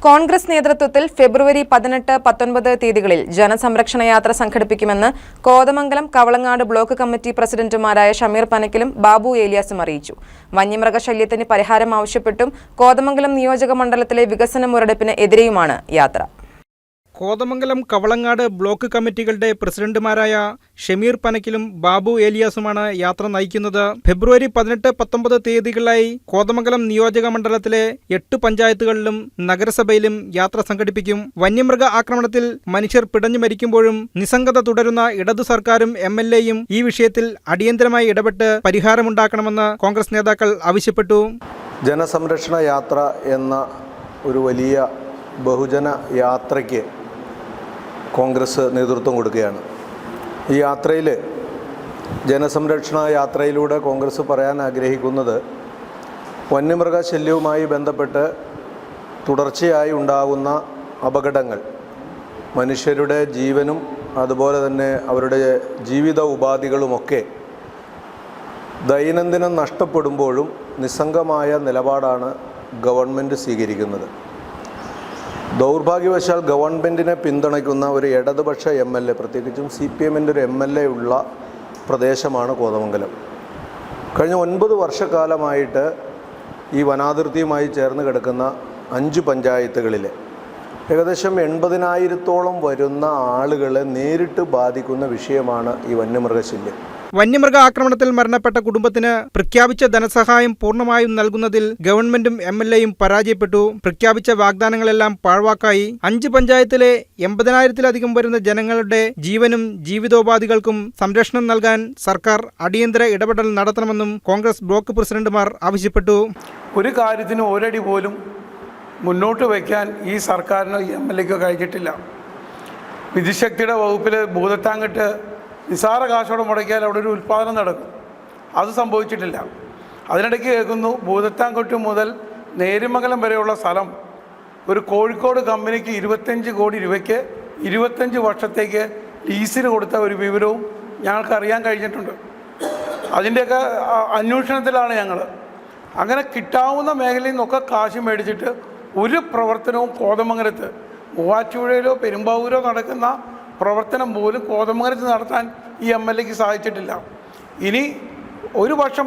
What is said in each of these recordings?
കോൺഗ്രസ് നേതൃത്വത്തിൽ ഫെബ്രുവരി 18, 19 തീയതികളിൽ ജനസംരക്ഷണ യാത്ര സംഘടിപ്പിക്കുമെന്ന് കോതമംഗലം കവളങ്ങാട് ബ്ലോക്ക് കമ്മിറ്റി പ്രസിഡന്റുമാരായ ഷമീർ പനക്കിലും ബാബു ഏലിയാസും അറിയിച്ചു. വന്യമൃഗശല്യത്തിന് പരിഹാരം ആവശ്യപ്പെട്ടും കോതമംഗലം നിയോജക മണ്ഡലത്തിലെ വികസന മുരടിപ്പിന് എതിരെയുമാണ് യാത്ര. കോതമംഗലം കവളങ്ങാട് ബ്ലോക്ക് കമ്മിറ്റികളുടെ പ്രസിഡന്റുമാരായ ഷമീർ പനക്കിലും ബാബു ഏലിയാസുമാണ് യാത്ര നയിക്കുന്നത്. ഫെബ്രുവരി 18, 19 തീയതികളിലായി കോതമംഗലം നിയോജക മണ്ഡലത്തിലെ 8 പഞ്ചായത്തുകളിലും നഗരസഭയിലും യാത്ര സംഘടിപ്പിക്കും. വന്യമൃഗ ആക്രമണത്തിൽ മനുഷ്യർ പിടഞ്ഞു മരിക്കുമ്പോഴും നിസ്സംഗത തുടരുന്ന ഇടതു സർക്കാരും MLAയും ഈ വിഷയത്തിൽ അടിയന്തരമായി ഇടപെട്ട് പരിഹാരമുണ്ടാക്കണമെന്ന് കോൺഗ്രസ് നേതാക്കൾ ആവശ്യപ്പെട്ടു. ജനസംരക്ഷണ യാത്ര എന്ന ഒരു വലിയ ബഹുജന യാത്രയ്ക്ക് കോൺഗ്രസ് നേതൃത്വം കൊടുക്കുകയാണ്. ഈ യാത്രയിൽ ജനസംരക്ഷണ യാത്രയിലൂടെ കോൺഗ്രസ് പറയാൻ ആഗ്രഹിക്കുന്നത് വന്യമൃഗശല്യവുമായി ബന്ധപ്പെട്ട് തുടർച്ചയായി ഉണ്ടാകുന്ന അപകടങ്ങൾ മനുഷ്യരുടെ ജീവനും അതുപോലെ തന്നെ അവരുടെ ജീവിത ഉപാധികളുമൊക്കെ ദൈനംദിനം നഷ്ടപ്പെടുമ്പോഴും നിസ്സംഗമായ നിലപാടാണ് ഗവൺമെൻറ് സ്വീകരിക്കുന്നത്. ദൗർഭാഗ്യവശാൽ ഗവൺമെൻറ്റിനെ പിന്തുണയ്ക്കുന്ന ഒരു ഇടതുപക്ഷ MLA, പ്രത്യേകിച്ചും CPMൻ്റെ ഒരു MLA ഉള്ള പ്രദേശമാണ് കോതമംഗലം. കഴിഞ്ഞ 9 വർഷക്കാലമായിട്ട് ഈ വനാതിർത്തിയുമായി ചേർന്ന് കിടക്കുന്ന 5 പഞ്ചായത്തുകളിലെ ഏകദേശം 80,000-ഓളം വരുന്ന ആളുകളെ നേരിട്ട് ബാധിക്കുന്ന വിഷയമാണ് ഈ വന്യമൃഗശല്യം. വന്യമൃഗ ആക്രമണത്തിൽ മരണപ്പെട്ട കുടുംബത്തിന് പ്രഖ്യാപിച്ച ധനസഹായം പൂർണ്ണമായും നൽകുന്നതിൽ ഗവൺമെന്റും MLAയും പരാജയപ്പെട്ടു. പ്രഖ്യാപിച്ച വാഗ്ദാനങ്ങളെല്ലാം പാഴ്വാക്കായി. 5 പഞ്ചായത്തിലെ 80,000-ലധികം വരുന്ന ജനങ്ങളുടെ ജീവനും ജീവിതോപാധികൾക്കും സംരക്ഷണം നൽകാൻ സർക്കാർ അടിയന്തര ഇടപെടൽ നടത്തണമെന്നും കോൺഗ്രസ് ബ്ലോക്ക് പ്രസിഡന്റുമാർ ആവശ്യപ്പെട്ടു. ഒരു കാര്യത്തിന് ഒരടി പോലും മുന്നോട്ട് വയ്ക്കാൻ ഈ സർക്കാരിനോ MLAയ്ക്കോ കഴിഞ്ഞിട്ടില്ല. വിദ്യുശക്തിയുടെ വകുപ്പിൽ ഭൂതത്താങ്കെട്ട് നിസാര കാശോടെ മുടക്കിയാൽ അവിടെ ഒരു ഉൽപ്പാദനം നടക്കും. അത് സംഭവിച്ചിട്ടില്ല. അതിനിടയ്ക്ക് കേൾക്കുന്നു ഭൂതത്താൻകൊട്ട് മുതൽ നേര്യമംഗലം വരെയുള്ള സ്ഥലം ഒരു കോഴിക്കോട് കമ്പനിക്ക് 25 കോടി രൂപയ്ക്ക് 25 വർഷത്തേക്ക് ലീസിന് കൊടുത്ത ഒരു വിവരവും ഞങ്ങൾക്ക് അറിയാൻ കഴിഞ്ഞിട്ടുണ്ട്. അതിൻ്റെയൊക്കെ അന്വേഷണത്തിലാണ് ഞങ്ങൾ. അങ്ങനെ കിട്ടാവുന്ന മേഖലയിൽ നിന്നൊക്കെ കാശ് മേടിച്ചിട്ട് ഒരു പ്രവർത്തനവും കോതമംഗലത്ത് മൂവാറ്റുപുഴയിലോ പെരുമ്പാവൂരോ നടക്കുന്ന പ്രവർത്തനം പോലും കോതമംഗലത്ത് നടത്താൻ ഈ MLAയ്ക്ക് സാധിച്ചിട്ടില്ല. ഇനി 1 വർഷം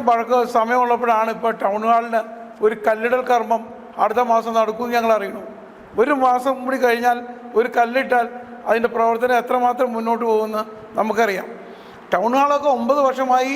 സമയമുള്ളപ്പോഴാണ് ഇപ്പോൾ ടൗൺ ഹാളിന് ഒരു കല്ലിടൽ കർമ്മം അടുത്ത മാസം നടക്കുമെന്ന് ഞങ്ങൾ അറിയണം. 1 മാസം കൂടി കഴിഞ്ഞാൽ ഒരു കല്ലിട്ടാൽ അതിൻ്റെ പ്രവർത്തനം എത്രമാത്രം മുന്നോട്ട് പോകുമെന്ന് നമുക്കറിയാം. ടൗൺ ഹാളൊക്കെ 9 വർഷമായി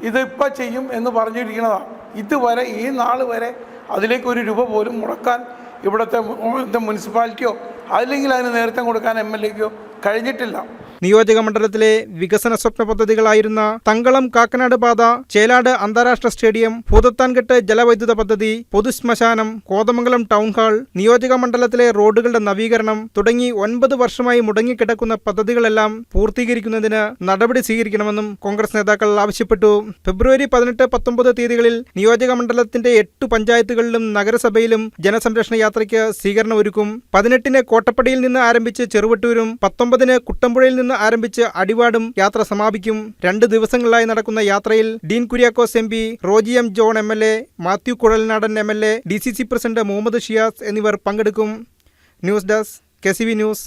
ഇതിപ്പോൾ ചെയ്യും എന്ന് പറഞ്ഞിരിക്കുന്നതാണ്. ഇതുവരെ ഈ നാൾ വരെ അതിലേക്ക് 1 രൂപ പോലും മുടക്കാൻ ഇവിടുത്തെ മുനിസിപ്പാലിറ്റിയോ അല്ലെങ്കിൽ അതിന് നേതൃത്വം കൊടുക്കാൻ MLAയ്ക്കോ കഴിഞ്ഞിട്ടില്ല. നിയോജക മണ്ഡലത്തിലെ വികസന സ്വപ്ന പദ്ധതികളായിരുന്ന തങ്കളം കാക്കനാട് പാത, ചേലാട് അന്താരാഷ്ട്ര സ്റ്റേഡിയം, ഭൂതത്താൻകെട്ട് ജലവൈദ്യുത പദ്ധതി, പൊതുശ്മശാനം, കോതമംഗലം ടൗൺ ഹാൾ, നിയോജക മണ്ഡലത്തിലെ റോഡുകളുടെ നവീകരണം തുടങ്ങി 9 വർഷമായി മുടങ്ങിക്കിടക്കുന്ന പദ്ധതികളെല്ലാം പൂർത്തീകരിക്കുന്നതിന് നടപടി സ്വീകരിക്കണമെന്നും കോൺഗ്രസ് നേതാക്കൾ ആവശ്യപ്പെട്ടു. ഫെബ്രുവരി 18, 19 തീയതികളിൽ നിയോജക മണ്ഡലത്തിന്റെ 8 പഞ്ചായത്തുകളിലും നഗരസഭയിലും ജനസംരക്ഷണ യാത്രയ്ക്ക് സ്വീകരണം ഒരുക്കും. 18-ന് കോട്ടപ്പടിയിൽ നിന്ന് ആരംഭിച്ച് ചെറുവട്ടൂരും 19-ന് കുട്ടമ്പുഴയിൽ നിന്ന് ആരംഭിച്ച് അടിവാടും യാത്ര സമാപിക്കും. 2 ദിവസങ്ങളിലായി നടക്കുന്ന യാത്രയിൽ Dean Kuriakose MP, Roji M. John MLA, Mathew Kuzhalnadan MLA, DCC president Muhammad Shiyas എന്നിവർ പങ്കെടുക്കും. News desk KCV news.